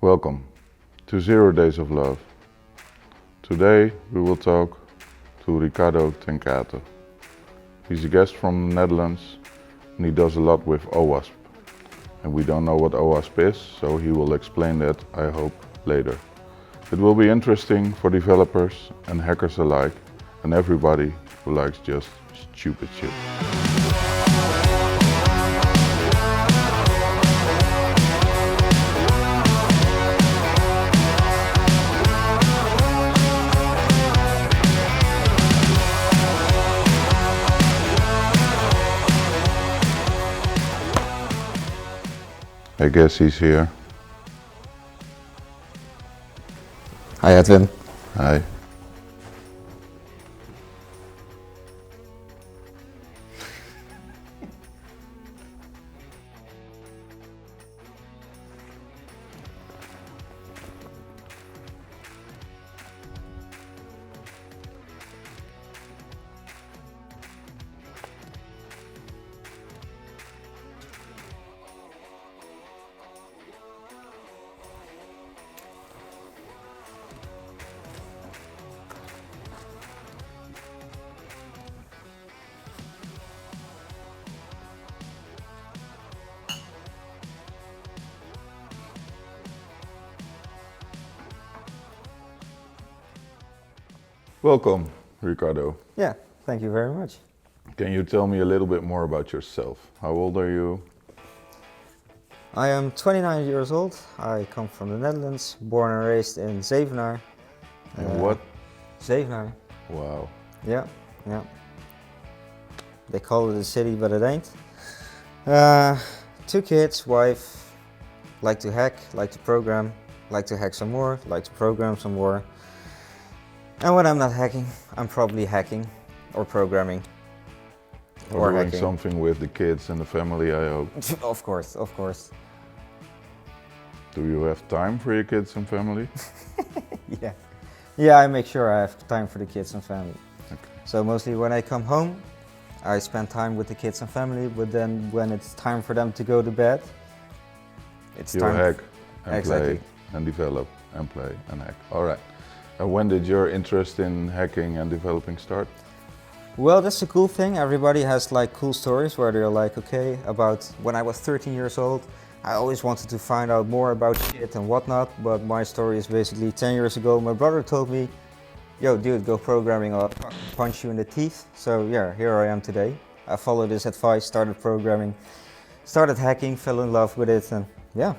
Welcome to 0 Days of Love. Today we will talk to Ricardo and Cate. He's a guest from the Netherlands and he does a lot with OWASP. And we don't know what OWASP is, so he will explain that, I hope, later. It will be interesting for developers and hackers alike and everybody who likes just stupid shit. I guess he's here. Hi Edwin. Hi. Welcome, Ricardo. Yeah, thank you very much. Can you tell me a little bit more about yourself? How old are you? I am 29 years old. I come from the Netherlands, born and raised in Zevenaar. And what? Zevenaar. Wow. Yeah. They call it a city, but it ain't. 2 kids, wife, like to hack, like to program, like to hack some more, like to program some more. And when I'm not hacking, I'm probably hacking or programming. Or doing something with the kids and the family, I hope. Of course. Do you have time for your kids and family? Yeah, I make sure I have time for the kids and family. Okay. So mostly when I come home, I spend time with the kids and family, but then when it's time for them to go to bed, it's you time. hack and Exactly. play and develop and play and hack. All right. And when did your interest in hacking and developing start? Well, that's a cool thing. Everybody has like cool stories where they're like, okay, about when I was 13 years old, I always wanted to find out more about shit and whatnot, but my story is basically 10 years ago, my brother told me, yo dude, go programming or I'll fucking punch you in the teeth. So yeah, here I am today. I followed his advice, started programming, started hacking, fell in love with it, and yeah.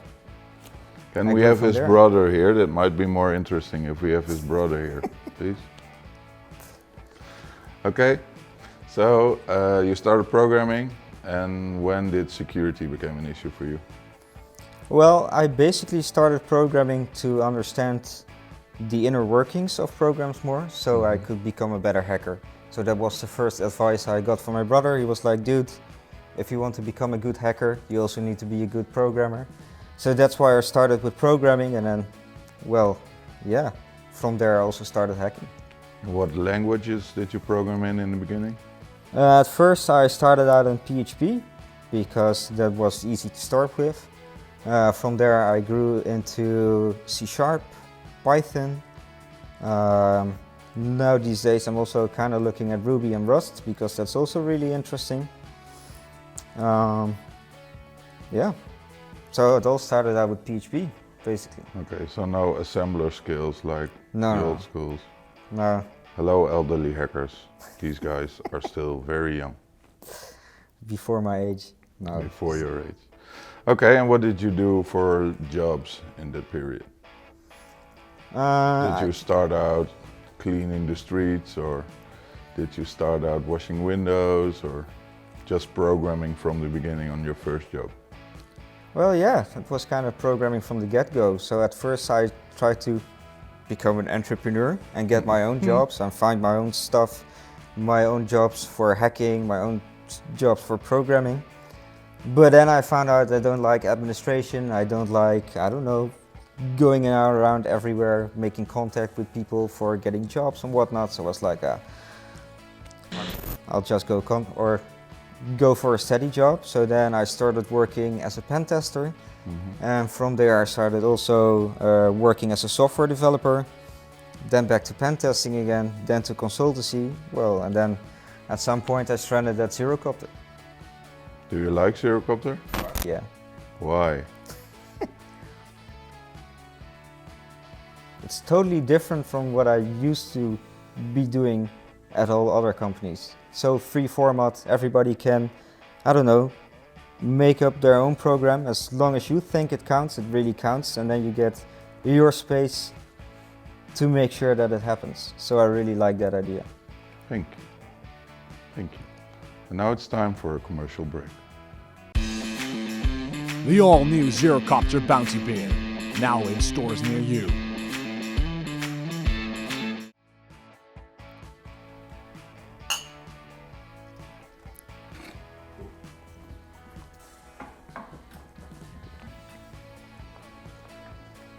Can we have his brother here? That might be more interesting if we have his brother here, please. Okay, so you started programming, and when did security become an issue for you? Well, I basically started programming to understand the inner workings of programs more, so I could become a better hacker. So that was the first advice I got from my brother. He was like, dude, if you want to become a good hacker, you also need to be a good programmer. So that's why I started with programming, and then, well, yeah, from there I also started hacking. What languages did you program in the beginning? At first I started out in PHP, because that was easy to start with. From there I grew into C#, Python. Now these days I'm also kind of looking at Ruby and Rust, because that's also really interesting. Yeah. So it all started out with PHP, basically. Okay, so no assembler skills like the old schools? No. Hello, elderly hackers. These guys are still very young. Before my age? No. Before your age. Okay, and what did you do for jobs in that period? Did you start out cleaning the streets, or did you start out washing windows, or just programming from the beginning on your first job? Well, yeah, it was kind of programming from the get-go. So at first I tried to become an entrepreneur and get my own jobs and find my own stuff, my own jobs for hacking, my own jobs for programming. But then I found out I don't like administration, I don't like, going around everywhere, making contact with people for getting jobs and whatnot. So I was like, I'll just go for a steady job. So then I started working as a pen tester And from there I started also working as a software developer, then back to pen testing again, then to consultancy, well, and then at some point I stranded at Zerocopter. Do you like Zerocopter? Yeah. Why? It's totally different from what I used to be doing at all other companies. So free format, everybody can, I don't know, make up their own program. As long as you think it counts, it really counts, and then you get your space to make sure that it happens. So I really like that idea. Thank you. Thank you. And now it's time for a commercial break. The all-new Zerocopter Bounty Bin, now in stores near you.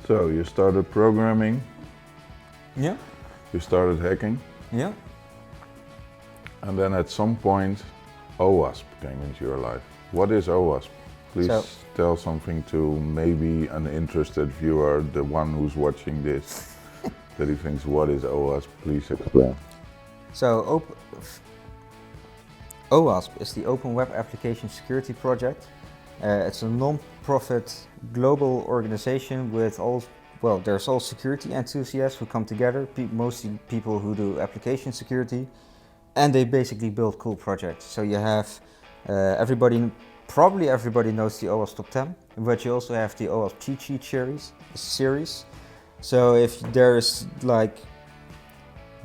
So you started programming, Yeah. you started hacking, Yeah. and then at some point OWASP came into your life. What is OWASP? Please So- tell something to maybe an interested viewer, the one who's watching this, that he thinks, what is OWASP? Please explain. So OWASP is the Open Web Application Security Project. It's a non-profit global organization with there's all security enthusiasts who come together, mostly people who do application security, and they basically build cool projects. So you have probably everybody knows the OWASP Top 10, but you also have the OWASP Cheat Sheet series. So if there's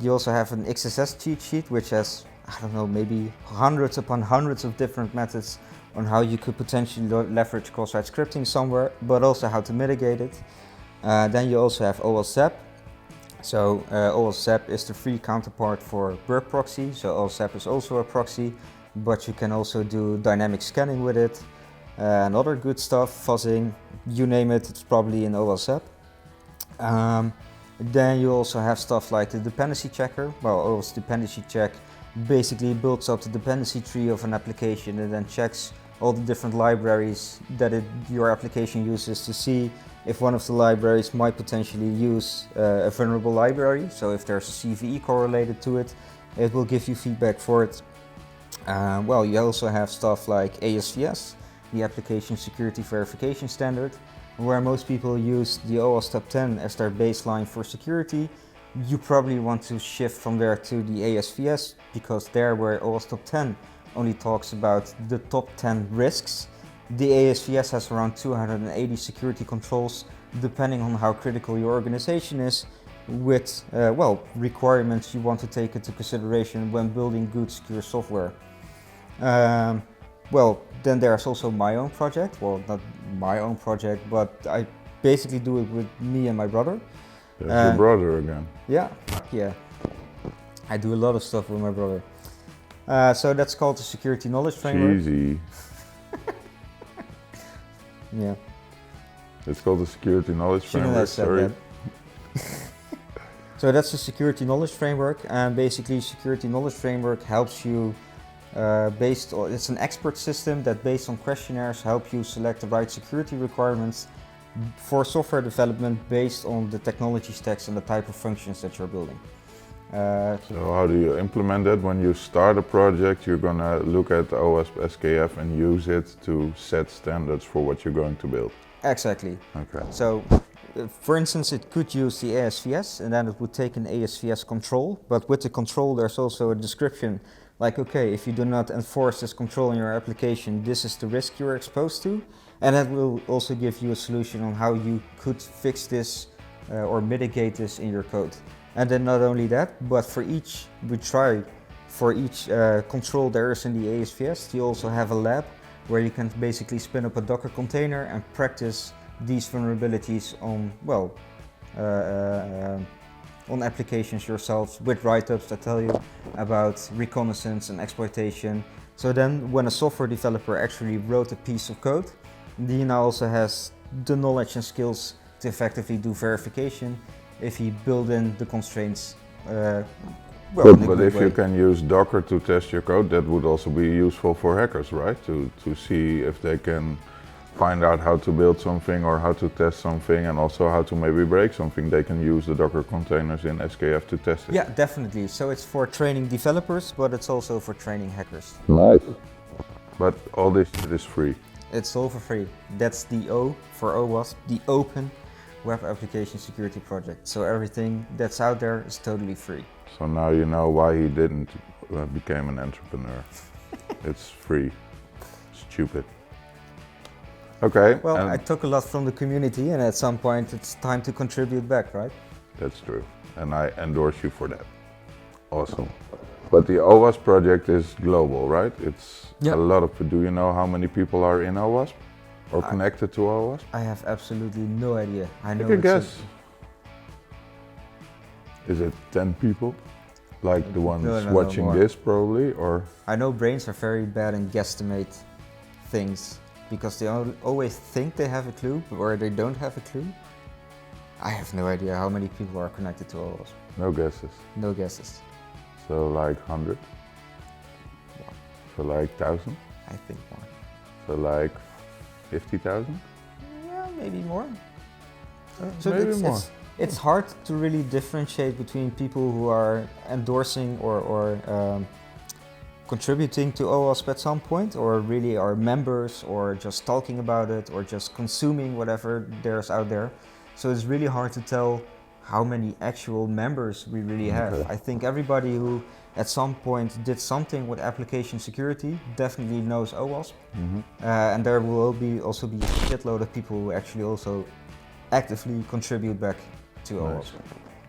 you also have an XSS cheat sheet, which has, I don't know, maybe hundreds upon hundreds of different methods on how you could potentially leverage cross-site scripting somewhere, but also how to mitigate it. Then you also have OWASP. So OWASP is the free counterpart for Burp Proxy. So OWASP is also a proxy, but you can also do dynamic scanning with it and other good stuff, fuzzing, you name it, it's probably in OWASP. Then you also have stuff like the dependency checker. Well, OWASP dependency check basically builds up the dependency tree of an application and then checks all the different libraries that your application uses to see if one of the libraries might potentially use a vulnerable library. So if there's a CVE correlated to it, it will give you feedback for it. Well, you also have stuff like ASVS, the Application Security Verification Standard, where most people use the OWASP Top 10 as their baseline for security. You probably want to shift from there to the ASVS, because there where OWASP Top 10 only talks about the top 10 risks, the ASVS has around 280 security controls, depending on how critical your organization is, with requirements you want to take into consideration when building good secure software. Then there's also my own project. Well, not my own project, but I basically do it with me and my brother. There's your brother again. Yeah. I do a lot of stuff with my brother. So that's called the Security Knowledge Framework. Cheesy. Yeah. It's called the Security Knowledge Framework, sorry. So that's the Security Knowledge Framework, and basically Security Knowledge Framework helps you it's an expert system that based on questionnaires help you select the right security requirements for software development based on the technology stacks and the type of functions that you're building. So how do you implement that? When you start a project, you're gonna look at OWASP SKF and use it to set standards for what you're going to build. Exactly. Okay. So, for instance, it could use the ASVS, and then it would take an ASVS control. But with the control, there's also a description, like, okay, if you do not enforce this control in your application, this is the risk you're exposed to. And that will also give you a solution on how you could fix this or mitigate this in your code. And then not only that, but for each control there is in the ASVS, you also have a lab where you can basically spin up a Docker container and practice these vulnerabilities on applications yourself with write-ups that tell you about reconnaissance and exploitation. So then when a software developer actually wrote a piece of code, he now also has the knowledge and skills to effectively do verification if he build in the constraints. But if you can use Docker to test your code, that would also be useful for hackers, right? To see if they can find out how to build something or how to test something, and also how to maybe break something, they can use the Docker containers in SKF to test it. Yeah, definitely. So it's for training developers, but it's also for training hackers. Nice. But all this shit is free. It's all for free. That's the O for OWASP, the Open Web Application Security Project. So everything that's out there is totally free. So now you know why he didn't become an entrepreneur. It's free. Stupid. Okay. Well, I took a lot from the community, and at some point it's time to contribute back, right? That's true. And I endorse you for that. Awesome. But the OWASP project is global, right? It's Yeah. a lot of, do you know how many people are in OWASP or connected to OWASP? I have absolutely no idea. I know Take a it's guess. Is it 10 people? Like the ones No, watching more. this probably, or? I know brains are very bad in guesstimate things because they always think they have a clue or they don't have a clue. I have no idea how many people are connected to OWASP. No guesses. No guesses. So like 100? So like 1,000? I think more. So like 50,000? Yeah, maybe more. So Maybe more. It's hard to really differentiate between people who are endorsing or contributing to OWASP at some point, or really are members, or just talking about it, or just consuming whatever there's out there. So it's really hard to tell how many actual members we really have. Okay. I think everybody who at some point did something with application security definitely knows OWASP. And there will also be a shitload of people who actually also actively contribute back to OWASP.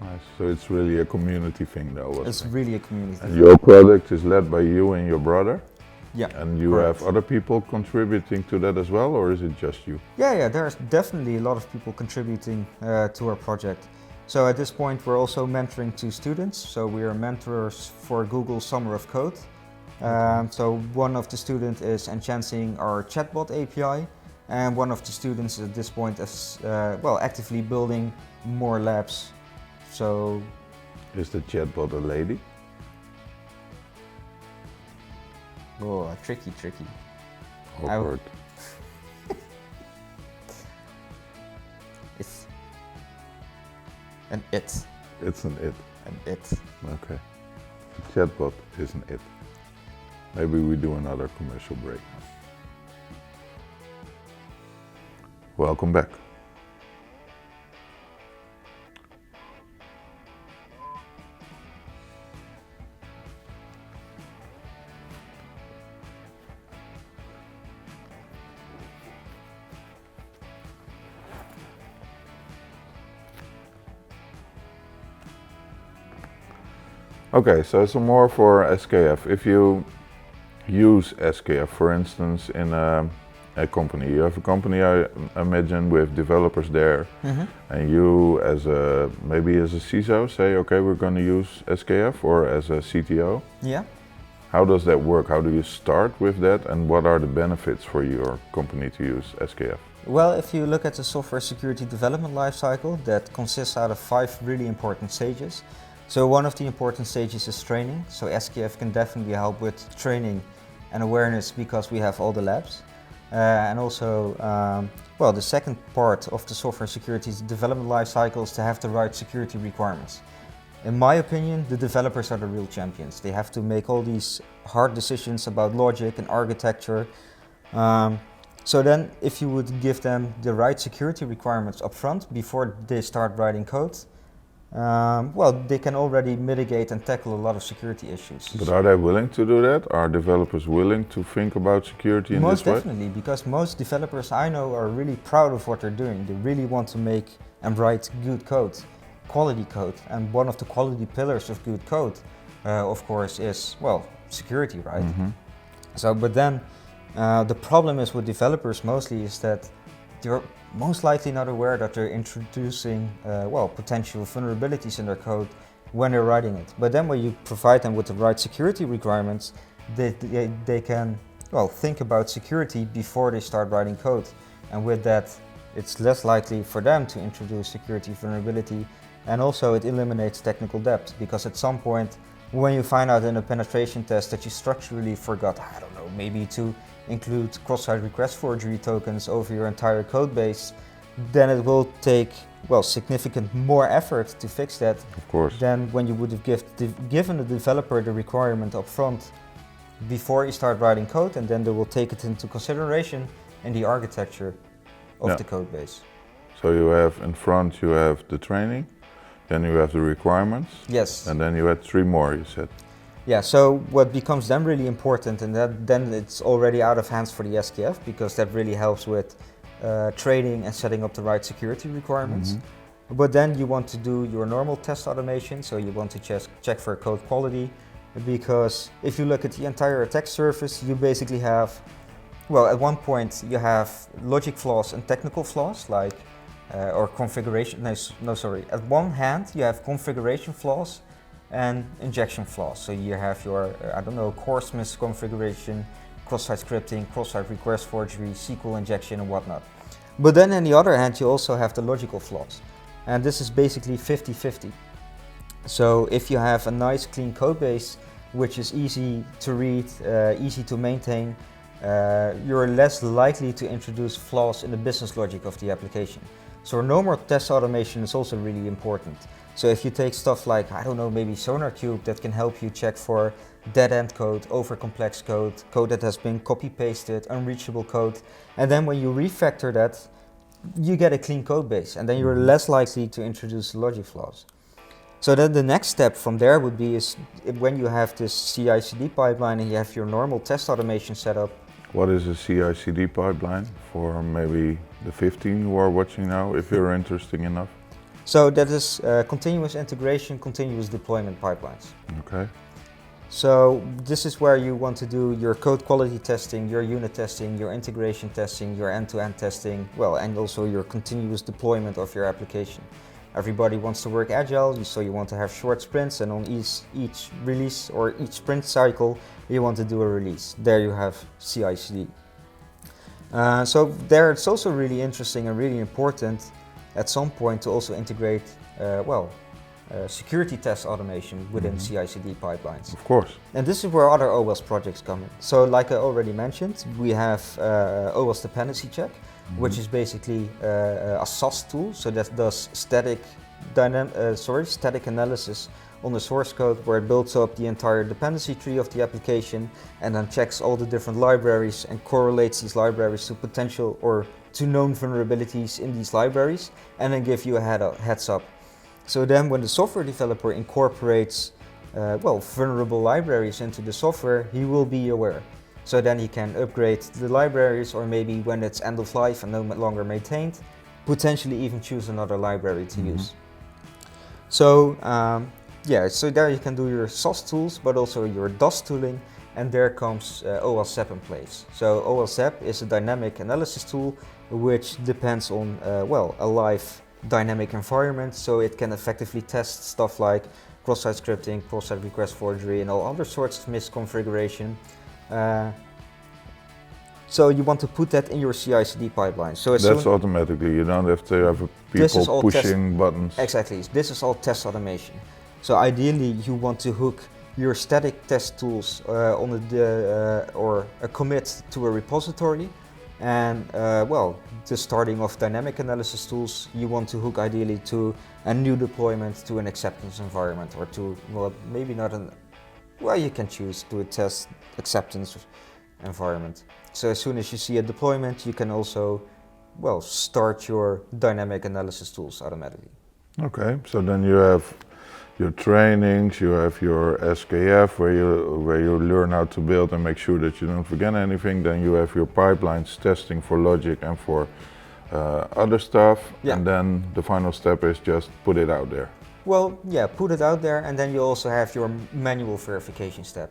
Nice. So it's really a community thing though. wasn't It's it? really a community. And your product is led by you and your brother? Yeah. And you correct. have other people contributing to that as well, or is it just you? Yeah, there's definitely a lot of people contributing to our project. So at this point we're also mentoring 2 students. So we are mentors for Google Summer of Code. So one of the students is enhancing our chatbot API, and one of the students at this point is actively building more labs. So Is the chatbot a lady? tricky. Awkward. It's an it. It's an it. An it. Okay. The chatbot is an it. Maybe we do another commercial break. Welcome back. Okay, so some more for SKF. If you use SKF, for instance, in a company, you have a company, I imagine, with developers there, and you, as maybe as a CISO, say, okay, we're going to use SKF, or as a CTO. Yeah. How does that work? How do you start with that, and what are the benefits for your company to use SKF? Well, if you look at the software security development lifecycle, that consists out of 5 really important stages. So one of the important stages is training. So SKF can definitely help with training and awareness because we have all the labs. And also, the second part of the software security development lifecycle is to have the right security requirements. In my opinion, the developers are the real champions. They have to make all these hard decisions about logic and architecture. So then, if you would give them the right security requirements up front before they start writing code, they can already mitigate and tackle a lot of security issues. But are they willing to do that? Are developers willing to think about security in Most this way? definitely, because most developers I know are really proud of what they're doing. They really want to make and write good code, quality code. And one of the quality pillars of good code, of course, is, security, right? So, but then the problem is with developers mostly is that they're most likely not aware that they're introducing potential vulnerabilities in their code when they're writing it. But then when you provide them with the right security requirements, they can think about security before they start writing code. And with that, it's less likely for them to introduce security vulnerability, and also it eliminates technical debt, because at some point when you find out in a penetration test that you structurally forgot, maybe to include cross-site request forgery tokens over your entire code base, then it will take, well, significant more effort to fix that Of course. than when you would have given the developer the requirement up front before you start writing code, and then they will take it into consideration in the architecture of the code base. So you have in front, you have the training, then you have the requirements. Yes. And then you had 3 more, you said. Yeah, so what becomes then really important, and then it's already out of hands for the SKF, because that really helps with training and setting up the right security requirements. But then you want to do your normal test automation, so you want to check for code quality, because if you look at the entire attack surface, you basically have, well, at one point you have logic flaws and technical flaws, like, or configuration, at one hand you have configuration flaws and injection flaws. So you have your, course misconfiguration, cross-site scripting, cross-site request forgery, SQL injection and whatnot. But then on the other hand, you also have the logical flaws. And this is basically 50-50. So if you have a nice clean code base, which is easy to read, easy to maintain, you're less likely to introduce flaws in the business logic of the application. So normal test automation is also really important. So if you take stuff like, maybe SonarQube that can help you check for dead-end code, over-complex code, code that has been copy-pasted, unreachable code, and then when you refactor that, you get a clean code base, and then you're less likely to introduce logic flaws. So then the next step from there would be is when you have this CI/CD pipeline and you have your normal test automation set up. What is a CI/CD pipeline for maybe the 15 who are watching now, if you're interested enough? So that is continuous integration, continuous deployment pipelines. Okay. So this is where you want to do your code quality testing, your unit testing, your integration testing, your end-to-end testing, well, and also your continuous deployment of your application. Everybody wants to work agile, so you want to have short sprints, and on each release or each sprint cycle, you want to do a release. There you have CI/CD. So there it's also really interesting and really important at some point to also integrate, security test automation within CI/CD pipelines. Of course. And this is where other OWASP projects come in. So like I already mentioned, we have OWASP dependency check, which is basically a SAS tool, so that does static analysis on the source code, where it builds up the entire dependency tree of the application and then checks all the different libraries and correlates these libraries to potential or to known vulnerabilities in these libraries, and then give you a heads up. So then when the software developer incorporates vulnerable libraries into the software, he will be aware. So then he can upgrade the libraries, or maybe when it's end of life and no longer maintained, potentially even choose another library to use. So so there you can do your SAS tools, but also your DOS tooling, and there comes OWASP in place. So OWASP is a dynamic analysis tool which depends on a live dynamic environment, so it can effectively test stuff like cross-site scripting, cross-site request forgery, and all other sorts of misconfiguration. So you want to put that in your CI/CD pipeline. So that's automatically, you don't have to have people pushing buttons. Exactly, this is all test automation. So ideally you want to hook your static test tools on or a commit to a repository, and the starting of dynamic analysis tools you want to hook ideally to a new deployment, to an acceptance environment, or to, maybe not you can choose to a test acceptance environment. So as soon as you see a deployment, you can also, start your dynamic analysis tools automatically. Okay, so then you have your trainings, you have your SKF where you learn how to build and make sure that you don't forget anything. Then you have your pipelines testing for logic and for other stuff. Yeah. And then the final step is just put it out there. Well, yeah, put it out there, and then you also have your manual verification step.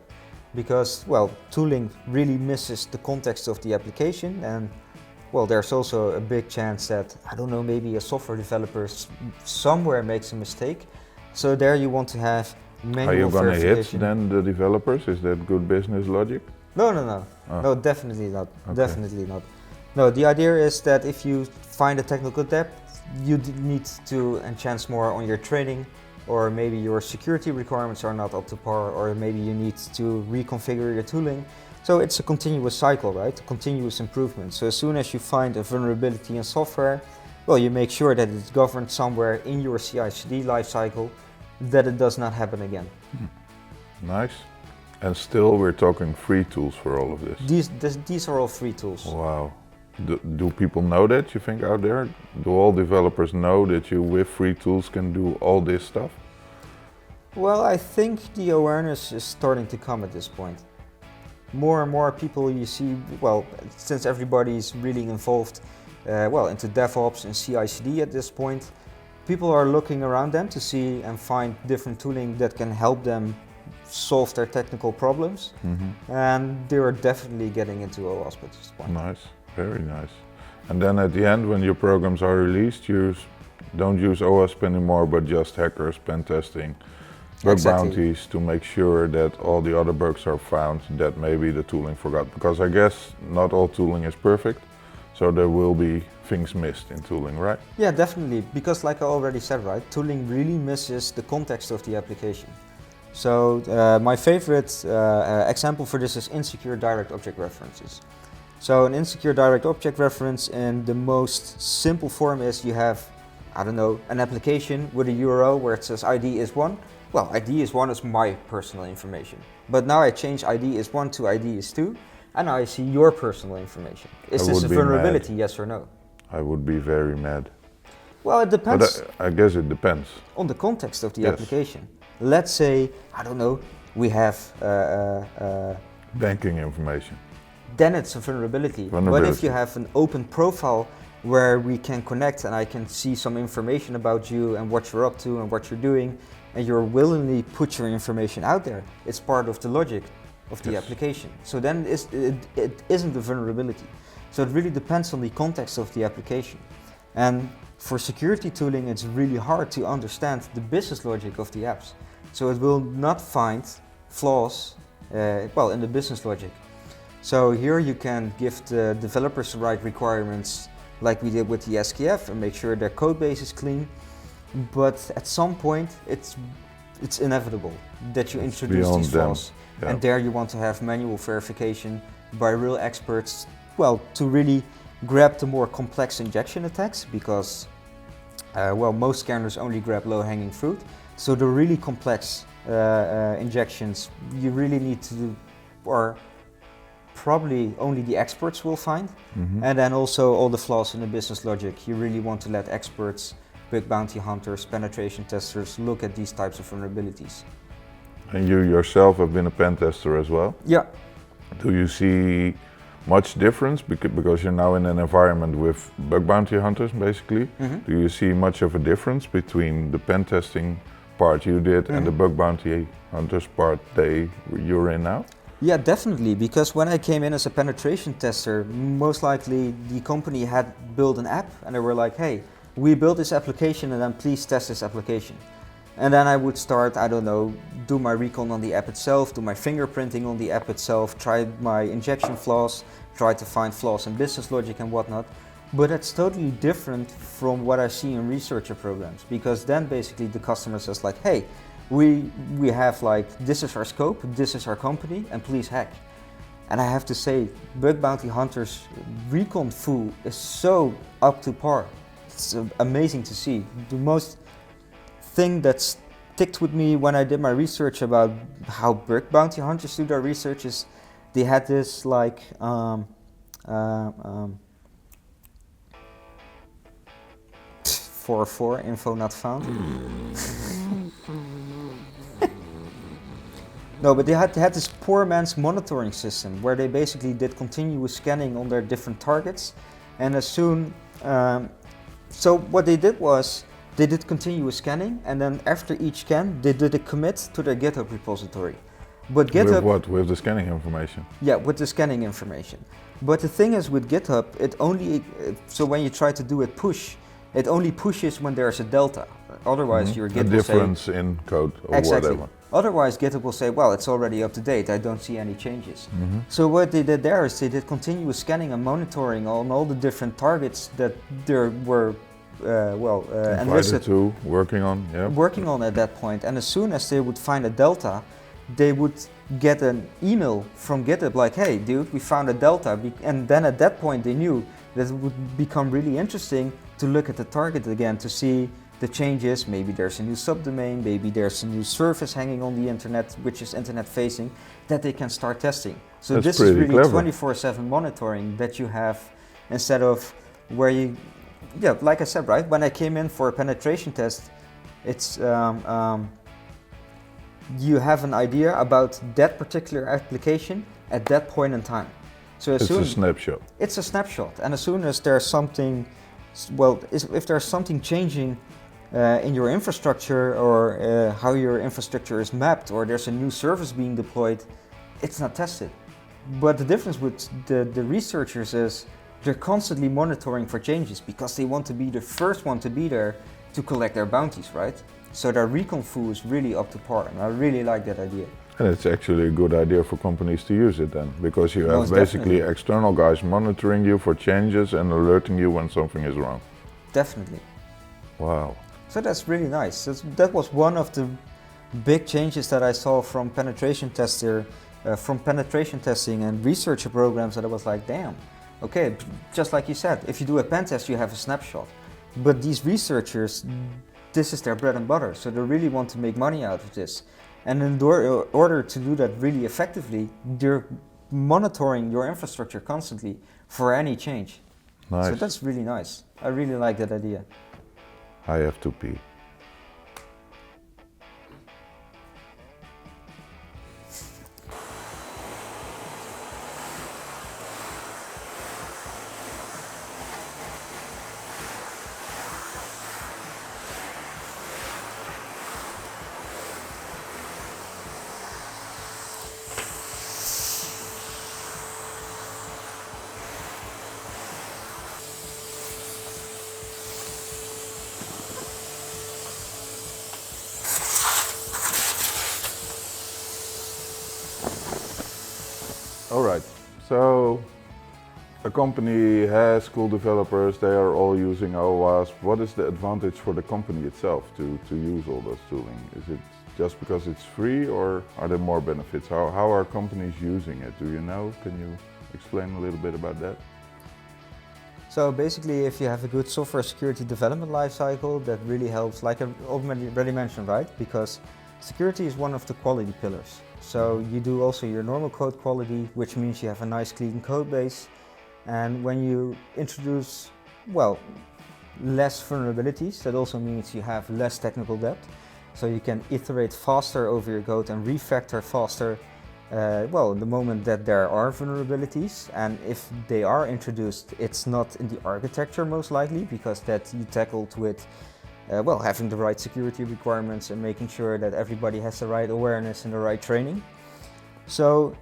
Because, tooling really misses the context of the application, and there's also a big chance that, maybe a software developer somewhere makes a mistake. So there you want to have manual verification. Are you going to hit then the developers? Is that good business logic? No. No, definitely not. Okay. Definitely not. No, the idea is that if you find a technical debt, you need to enhance more on your training, or maybe your security requirements are not up to par, or maybe you need to reconfigure your tooling. So it's a continuous cycle, right? A continuous improvement. So as soon as you find a vulnerability in software, well, you make sure that it's governed somewhere in your CI/CD lifecycle, that it does not happen again. Nice. And still we're talking free tools for all of this. These are all free tools. Wow. Do people know that, you think, out there? Do all developers know that you with free tools can do all this stuff? Well, I think the awareness is starting to come at this point. More and more people you see, well, since everybody's really involved into DevOps and CI/CD at this point, people are looking around them to see and find different tooling that can help them solve their technical problems. And they are definitely getting into OWASP at this point. Nice, very nice. And then at the end, when your programs are released, you don't use OWASP anymore, but just hackers, pen testing, bug bounties to make sure that all the other bugs are found that maybe the tooling forgot. Because I guess not all tooling is perfect, so there will be things missed in tooling, right? Yeah, definitely, because like I already said, right, tooling really misses the context of the application. So my favorite example for this is insecure direct object references. So an insecure direct object reference in the most simple form is you have, I don't know, an application with a URL where it says ID is 1. Well, ID is 1 is my personal information. But now I change ID is 1 to ID is 2, and now I see your personal information. Is this a vulnerability, yes or no? I would be very mad. Well, it depends. But I guess it depends. On the context of the application. Let's say, I don't know, we have banking information. Then it's a vulnerability. But if you have an open profile where we can connect and I can see some information about you and what you're up to and what you're doing, and you're willingly put your information out there, it's part of the logic of the application. So then it isn't a vulnerability. So it really depends on the context of the application. And for security tooling, it's really hard to understand the business logic of the apps. So it will not find flaws in the business logic. So here you can give the developers the right requirements like we did with the SKF and make sure their code base is clean. But at some point it's inevitable that you introduce these flaws. Yeah. And there you want to have manual verification by real experts, well, to really grab the more complex injection attacks, because most scanners only grab low-hanging fruit. So the really complex injections you really need to do, or probably only the experts will find. And then also all the flaws in the business logic, you really want to let experts, bug bounty hunters, penetration testers look at these types of vulnerabilities. And you yourself have been a pen tester as well? Yeah. Do you see much difference because you're now in an environment with bug bounty hunters basically? Do you see much of a difference between the pen testing part you did and the bug bounty hunters part you're in now? Yeah, definitely, because when I came in as a penetration tester, most likely the company had built an app and they were like, hey, we built this application and then please test this application. And then I would start, I don't know, do my recon on the app itself, do my fingerprinting on the app itself, try my injection flaws, try to find flaws in business logic and whatnot. But it's totally different from what I see in researcher programs, because then basically the customer says like, hey, we have like, this is our scope, this is our company, and please hack. And I have to say, bug bounty hunters recon foo is so up to par. It's amazing to see. The most thing that sticked with me when I did my research about how bug bounty hunters do their research is they had this like 404 info not found. No, but they had this poor man's monitoring system where they basically did continuous scanning on their different targets, and as soon so what they did was they did continuous scanning, and then after each scan they did a commit to their GitHub repository. But GitHub, with what? With the scanning information? Yeah, with the scanning information. But the thing is with GitHub, it only so when you try to do it push, it only pushes when there's a delta. Otherwise, your GitHub will say, difference in code or whatever. Otherwise, GitHub will say, well, it's already up to date. I don't see any changes. So what they did there is they did continuous scanning and monitoring on all the different targets that there were invited to, working on at that point. And as soon as they would find a delta, they would get an email from GitHub like, hey dude, we found a delta, and then at that point they knew that it would become really interesting to look at the target again to see the changes. Maybe there's a new subdomain, maybe there's a new service hanging on the internet which is internet facing that they can start testing. So That's this is really clever. 24/7 monitoring that you have instead of where you, yeah, like I said, right, when I came in for a penetration test, it's you have an idea about that particular application at that point in time. So It's a snapshot. it's a snapshot, and as soon as there's something, well, if there's something changing in your infrastructure or how your infrastructure is mapped, or there's a new service being deployed, it's not tested. But the difference with the researchers is they're constantly monitoring for changes because they want to be the first one to be there to collect their bounties, right? So their recon foo is really up to par, and I really like that idea. And it's actually a good idea for companies to use it then, because you have Most basically definitely. external guys monitoring you for changes and alerting you when something is wrong. Definitely. Wow. So that's really nice. That was one of the big changes that I saw from penetration testing and researcher programs, that I was like, damn, okay, just like you said, if you do a pen test, you have a snapshot. But these researchers, this is their bread and butter, so they really want to make money out of this. And in order to do that really effectively, they're monitoring your infrastructure constantly for any change. Nice. So that's really nice. I really like that idea. I have to pee. All right, so a company has cool developers, they are all using OWASP. What is the advantage for the company itself to use all those tooling? Is it just because it's free, or are there more benefits? How are companies using it? Do you know? Can you explain a little bit about that? So basically, if you have a good software security development lifecycle, that really helps, like I already mentioned, right? Because security is one of the quality pillars. So you do also your normal code quality, which means you have a nice clean code base. And when you introduce, well, less vulnerabilities, that also means you have less technical debt. So you can iterate faster over your code and refactor faster, well, the moment that there are vulnerabilities. And if they are introduced, it's not in the architecture most likely, because that you tackled with well, having the right security requirements and making sure that everybody has the right awareness and the right training. So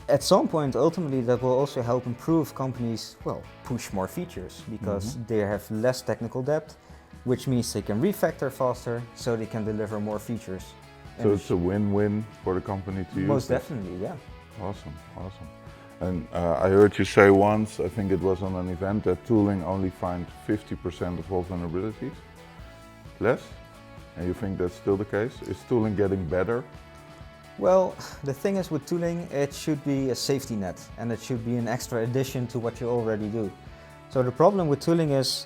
at some point, ultimately, that will also help improve companies, well, push more features, because they have less technical debt, which means they can refactor faster, so they can deliver more features. So it's a win-win for the company to use Most this? definitely, yeah. Awesome, awesome. And I heard you say once, I think it was on an event, that tooling only finds 50% of all vulnerabilities. Less? And you think that's still the case? Is tooling getting better? Well, the thing is with tooling, it should be a safety net, and it should be an extra addition to what you already do. So the problem with tooling is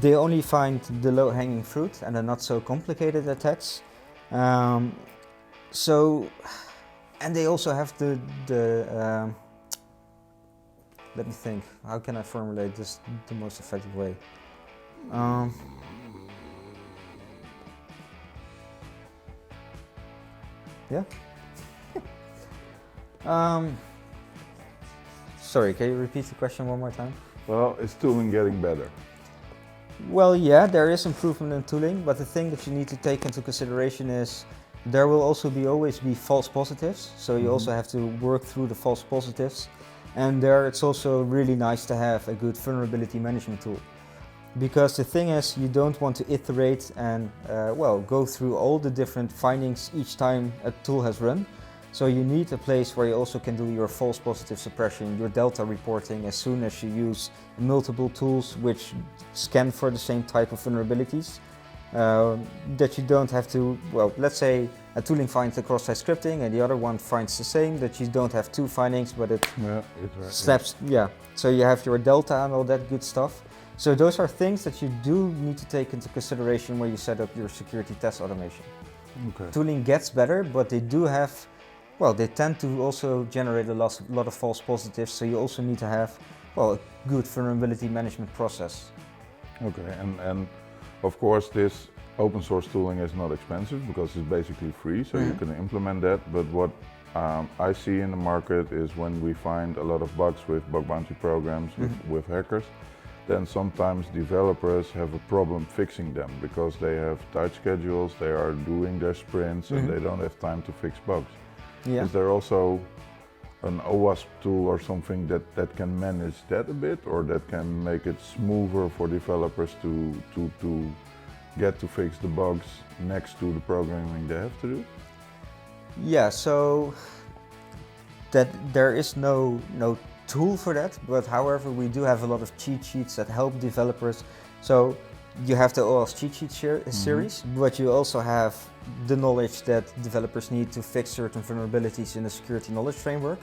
they only find the low-hanging fruit and the not so complicated attacks. And they also have let me think, how can I formulate this the most effective way? Yeah. Sorry, can you repeat the question one more time? Well, is tooling getting better? Well, yeah, there is improvement in tooling, but the thing that you need to take into consideration is there will also always be false positives. So you also have to work through the false positives. And there it's also really nice to have a good vulnerability management tool. Because the thing is, you don't want to iterate and well, go through all the different findings each time a tool has run. So you need a place where you also can do your false positive suppression, your delta reporting, as soon as you use multiple tools which scan for the same type of vulnerabilities. that you don't have to, well, let's say a tooling finds the cross-site scripting and the other one finds the same, that you don't have two findings, but it snaps, so you have your delta and all that good stuff. So those are things that you do need to take into consideration when you set up your security test automation. Okay. Tooling gets better, but they do have, well, they tend to also generate a lot of false positives, so you also need to have, well, a good vulnerability management process. Okay, and of course this open source tooling is not expensive because it's basically free, so you can implement that. But what I see in the market is when we find a lot of bugs with bug bounty programs, with hackers, then sometimes developers have a problem fixing them because they have tight schedules, they are doing their sprints and they don't have time to fix bugs. Yeah. Is there also an OWASP tool or something that can manage that a bit, or that can make it smoother for developers to get to fix the bugs next to the programming they have to do? Yeah, so that there is no tool for that, but however we do have a lot of cheat sheets that help developers. So you have the OWASP cheat sheet series, but you also have the knowledge that developers need to fix certain vulnerabilities in the security knowledge framework.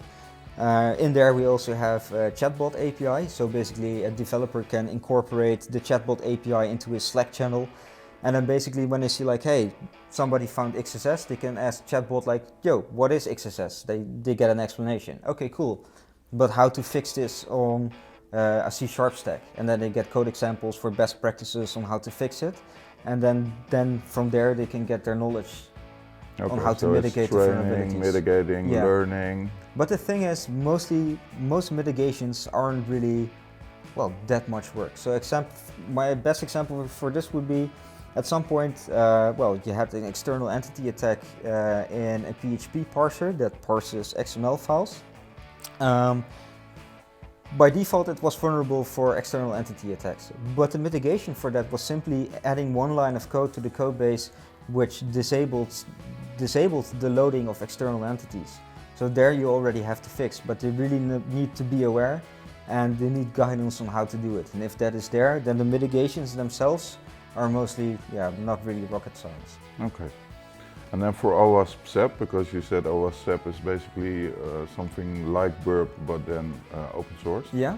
In there we also have a chatbot API, so basically a developer can incorporate the chatbot API into his Slack channel, and then basically when they see like, hey, somebody found XSS, they can ask chatbot like, yo, what is XSS? They get an explanation. Okay, cool, but how to fix this on a C# stack? And then they get code examples for best practices on how to fix it, and then from there they can get their knowledge on how to mitigate the vulnerabilities. Mitigating, learning. But the thing is, most mitigations aren't really, well, that much work. So my best example for this would be, at some point, well, you had an external entity attack in a PHP parser that parses XML files. By default, it was vulnerable for external entity attacks, but the mitigation for that was simply adding one line of code to the code base which disabled the loading of external entities. So there you already have to fix, but they really need to be aware and they need guidance on how to do it. And if that is there, then the mitigations themselves are mostly, not really rocket science. Okay. And then for OWASP SEP, because you said OWASP SEP is basically something like Burp, but then open source. Yeah.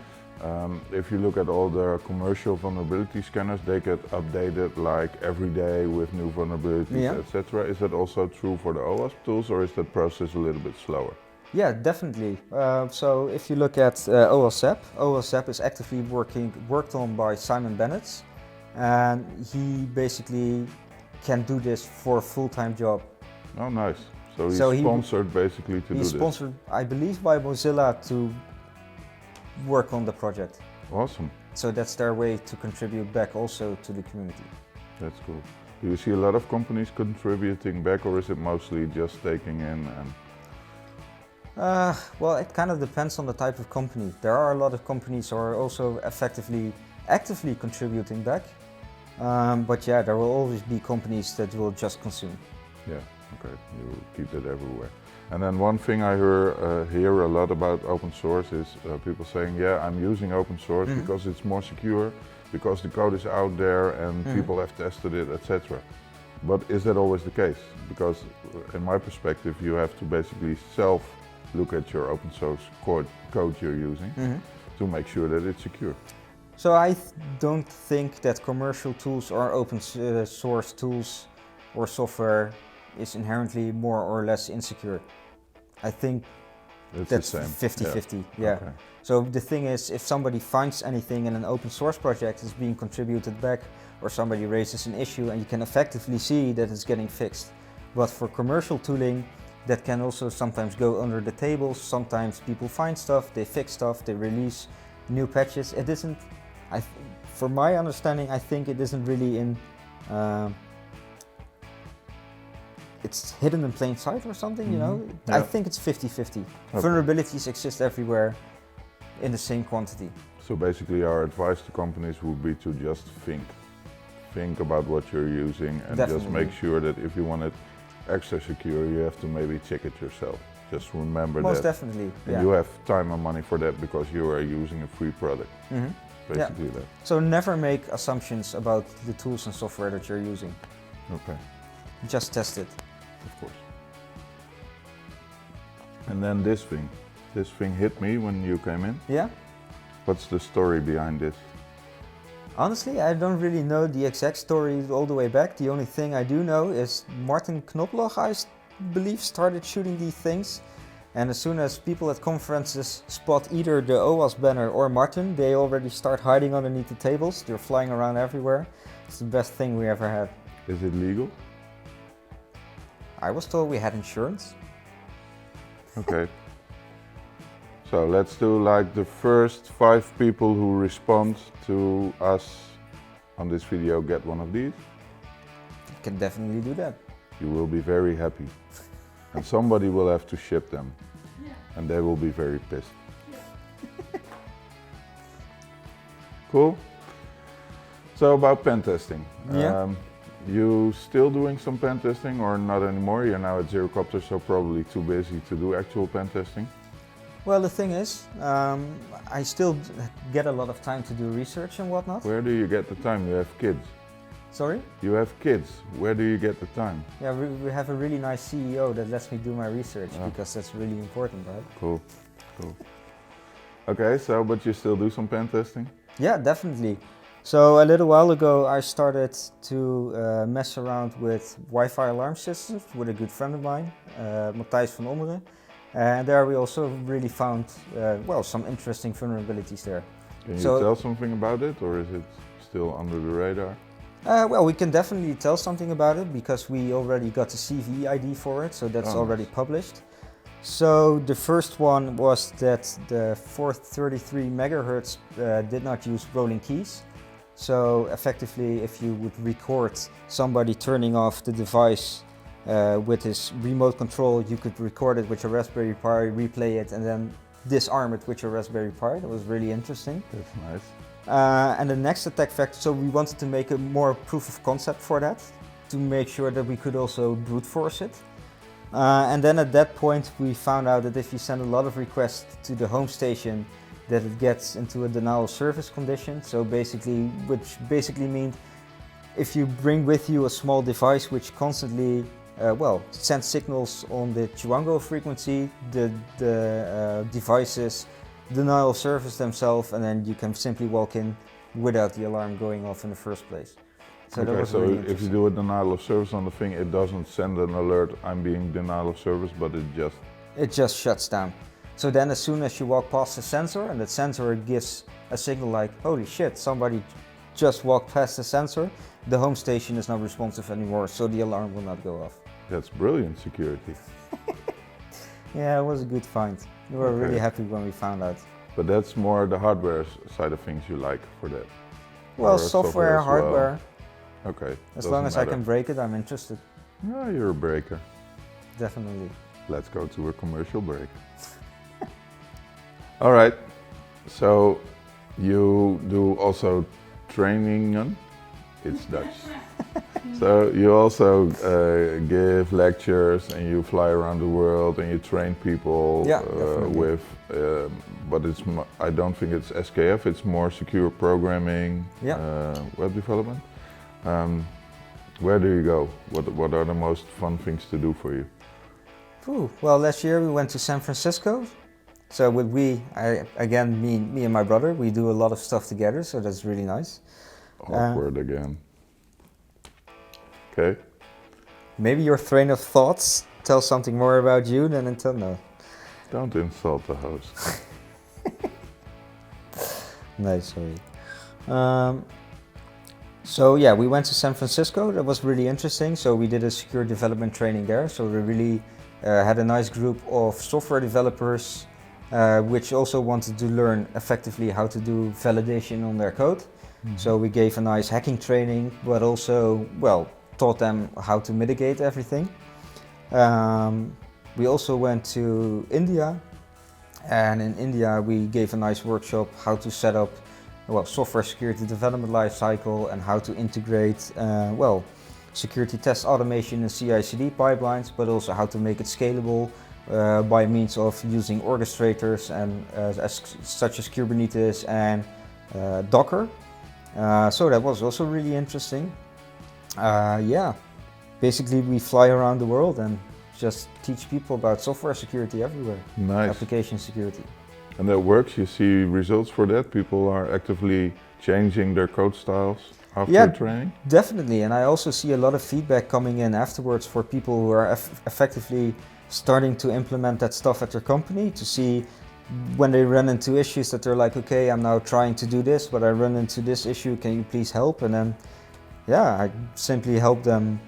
If you look at all the commercial vulnerability scanners, they get updated like every day with new vulnerabilities, etc. Is that also true for the OWASP tools, or is that process a little bit slower? Yeah, definitely. So if you look at OWASP SEP is actively worked on by Simon Bennett, and he basically can do this for a full-time job. Oh, nice. So he's sponsored basically to do this. He's sponsored, I believe, by Mozilla to work on the project. Awesome. So that's their way to contribute back also to the community. That's cool. Do you see a lot of companies contributing back, or is it mostly just taking in and... Well, it kind of depends on the type of company. There are a lot of companies who are also actively contributing back. But yeah, there will always be companies that will just consume. Yeah, okay, you keep that everywhere. And then one thing I hear a lot about open source is people saying, yeah, I'm using open source because it's more secure, because the code is out there and people have tested it, etc. But is that always the case? Because in my perspective, you have to basically look at your open source code you're using to make sure that it's secure. So I don't think that commercial tools or open source tools or software is inherently more or less insecure. I think that's 50-50. Yeah. Okay. So the thing is, if somebody finds anything in an open source project is being contributed back, or somebody raises an issue and you can effectively see that it's getting fixed. But for commercial tooling, that can also sometimes go under the table. Sometimes people find stuff, they fix stuff, they release new patches. It isn't, from my understanding, I think it isn't really in, it's hidden in plain sight or something, you know? Yeah. I think it's 50-50. Okay. Vulnerabilities exist everywhere in the same quantity. So basically our advice to companies would be to just think about what you're using and just make sure that if you want it extra secure, you have to maybe check it yourself. Just remember that. Most definitely. And you have time and money for that because you are using a free product. basically that. So never make assumptions about the tools and software that you're using. Okay, Just test it. of course. And then this thing hit me when you came in. Yeah? What's the story behind this? Honestly, I don't really know the exact story all the way back. The only thing I do know is Martin Knoploch, I believe, started shooting these things. And as soon as people at conferences spot either the OWASP banner or Martin, they already start hiding underneath the tables. They're flying around everywhere. It's the best thing we ever had. Is it legal? I was told we had insurance. Okay. So let's do like the first 5 people who respond to us on this video get one of these. You can definitely do that. You will be very happy. And somebody will have to ship them. And they will be very pissed. Cool. So about pen testing. Yeah. You still doing some pen testing or not anymore? You're now at Zerocopter, so probably too busy to do actual pen testing. Well, the thing is, I still get a lot of time to do research and whatnot. Where do you get the time? You have kids. Sorry? You have kids. Where do you get the time? Yeah, we have a really nice CEO that lets me do my research Ah. because that's really important, right? Cool. Okay, so but you still do some pen testing? Yeah, definitely. So a little while ago I started to mess around with Wi-Fi alarm systems with a good friend of mine, Matthijs van Ommeren. And there we also really found, well, some interesting vulnerabilities there. Can you So- tell something about it, or is it still under the radar? Well, we can definitely tell something about it because we already got the CVE ID for it, so that's Oh, already nice. published. So the first one was that the 433 megahertz did not use rolling keys. So effectively, if you would record somebody turning off the device with his remote control, you could record it with your Raspberry Pi, replay it, and then disarm it with your Raspberry Pi. That was really interesting. That's nice. And the next attack vector, so we wanted to make a more proof of concept for that, to make sure that we could also brute force it. And then at that point we found out that if you send a lot of requests to the home station, that it gets into a denial of service condition. So basically, which basically means if you bring with you a small device which constantly sends signals on the Chiwango frequency, the devices denial of service themselves, and then you can simply walk in without the alarm going off in the first place. So that Okay, was so really if you interesting. do a denial of service on the thing, it doesn't send an alert, I'm being denial of service, but It just shuts down. So then as soon as you walk past the sensor and that sensor gives a signal like, holy shit, somebody just walked past the sensor, the home station is not responsive anymore, so the alarm will not go off. that's brilliant security. Yeah, it was a good find. We were Okay. really happy when we found out. But that's more the hardware side of things you like for that. Well, Or software, as well. hardware, Okay. as long as I can break it, I'm interested, Yeah, you're a breaker. definitely. Let's go to a commercial break. All right. So you do also training. It's Dutch. So you also give lectures and you fly around the world and you train people Yeah, definitely. with, but I don't think it's SKF. It's more secure programming, Yeah. web development. Where do you go? What are the most fun things to do for you? Well, last year we went to San Francisco. So with again, me and my brother, we do a lot of stuff together, so that's really nice. Awkward again. Okay. Maybe your train of thoughts tell something more about you than until now. Don't insult the host. Nice, sorry. So yeah, we went to San Francisco. That was really interesting. So we did a secure development training there. So we really had a nice group of software developers, which also wanted to learn effectively how to do validation on their code. Mm-hmm. So we gave a nice hacking training, but also, taught them how to mitigate everything. We also went to India, and in India we gave a nice workshop how to set up software security development lifecycle and how to integrate security test automation and CICD pipelines, but also how to make it scalable by means of using orchestrators and such as Kubernetes and Docker. So that was also really interesting. Yeah, basically we fly around the world and just teach people about software security everywhere. Nice. Application security. And that works? You see results for that? People are actively changing their code styles after training? Definitely. And I also see a lot of feedback coming in afterwards for people who are effectively starting to implement that stuff at their company, to see when they run into issues that they're like, okay, I'm now trying to do this, but I run into this issue, can you please help? And then, yeah, I simply help them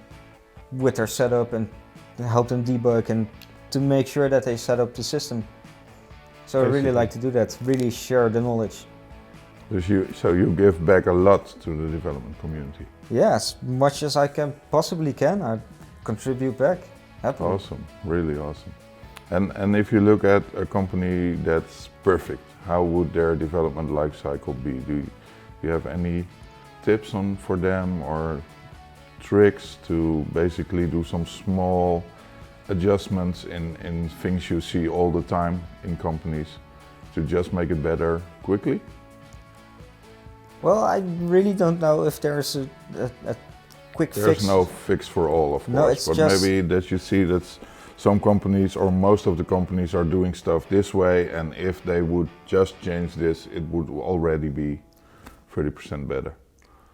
with their setup and help them debug and to make sure that they set up the system. So I really like to do that, really share the knowledge. So you give back a lot to the development community? Yeah, as much as I possibly can, I contribute back. Happily. Awesome, really awesome. And if you look at a company that's perfect, how would their development lifecycle be? Do you have any tips for them or tricks to basically do some small adjustments in things you see all the time in companies to just make it better quickly? Well, I really don't know if there's a quick fix. There's no fix for all, of course, no, it's but just maybe that you see that some companies or most of the companies are doing stuff this way, and if they would just change this, it would already be 30% better.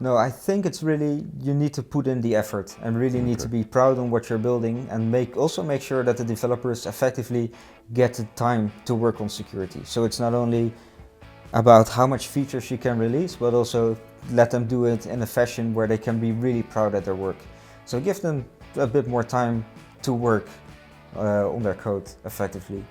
No, I think it's really, you need to put in the effort and really need to be proud on what you're building and also make sure that the developers effectively get the time to work on security. So it's not only about how much features you can release, but also let them do it in a fashion where they can be really proud at their work. So give them a bit more time to work on their code effectively.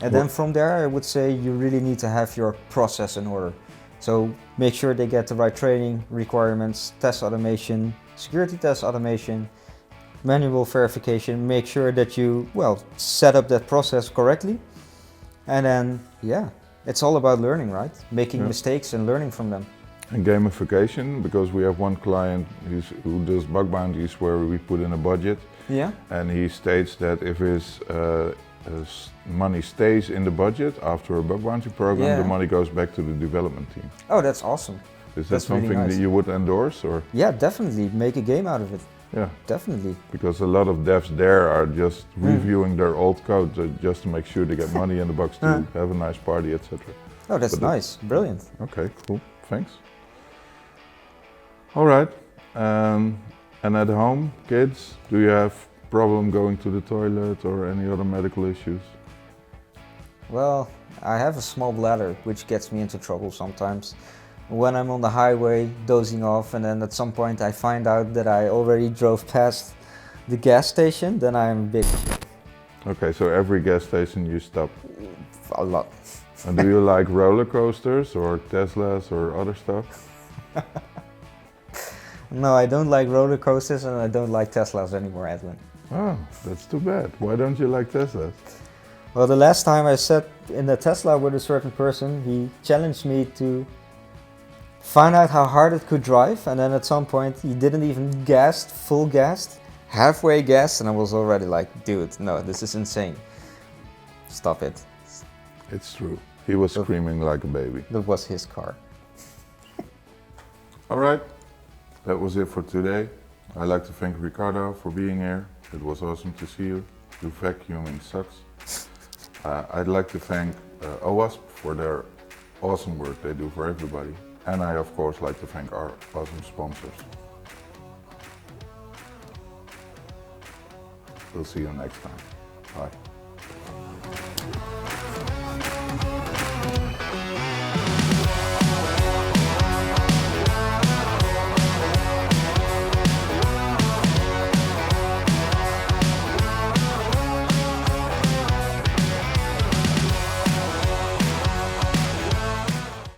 And then from there, I would say you really need to have your process in order. So make sure they get the right training requirements, test automation, security test automation, manual verification. Make sure that you, set up that process correctly. And then, it's all about learning, right? Making mistakes and learning from them. And gamification, because we have one client who does bug bounties where we put in a budget. Yeah. And he states that if his money stays in the budget after a bug bounty program, the money goes back to the development team. Oh, that's awesome. Is that something that you would endorse, or? Yeah, definitely. Make a game out of it. Yeah. Definitely. Because a lot of devs there are just reviewing their old code just to make sure they get money in the box to have a nice party, etc. Oh, that's nice. Brilliant. Okay, cool. Thanks. All right. And at home, kids, do you have problem going to the toilet or any other medical issues? Well, I have a small bladder, which gets me into trouble sometimes. When I'm on the highway dozing off and then at some point I find out that I already drove past the gas station, then I'm big. Okay, so every gas station you stop? A lot. And do you like roller coasters or Teslas or other stuff? No, I don't like roller coasters and I don't like Teslas anymore, Edwin. Oh, that's too bad. Why don't you like Teslas? Well, the last time I sat in a Tesla with a certain person, he challenged me to find out how hard it could drive, and then at some point he didn't even full gassed, halfway gassed, and I was already like, dude, no, this is insane. Stop it. It's true. He was screaming like a baby. That was his car. All right, that was it for today. I'd like to thank Ricardo for being here. It was awesome to see you. Your vacuuming sucks. I'd like to thank OWASP for their awesome work they do for everybody. And I, of course, like to thank our awesome sponsors. We'll see you next time. Bye.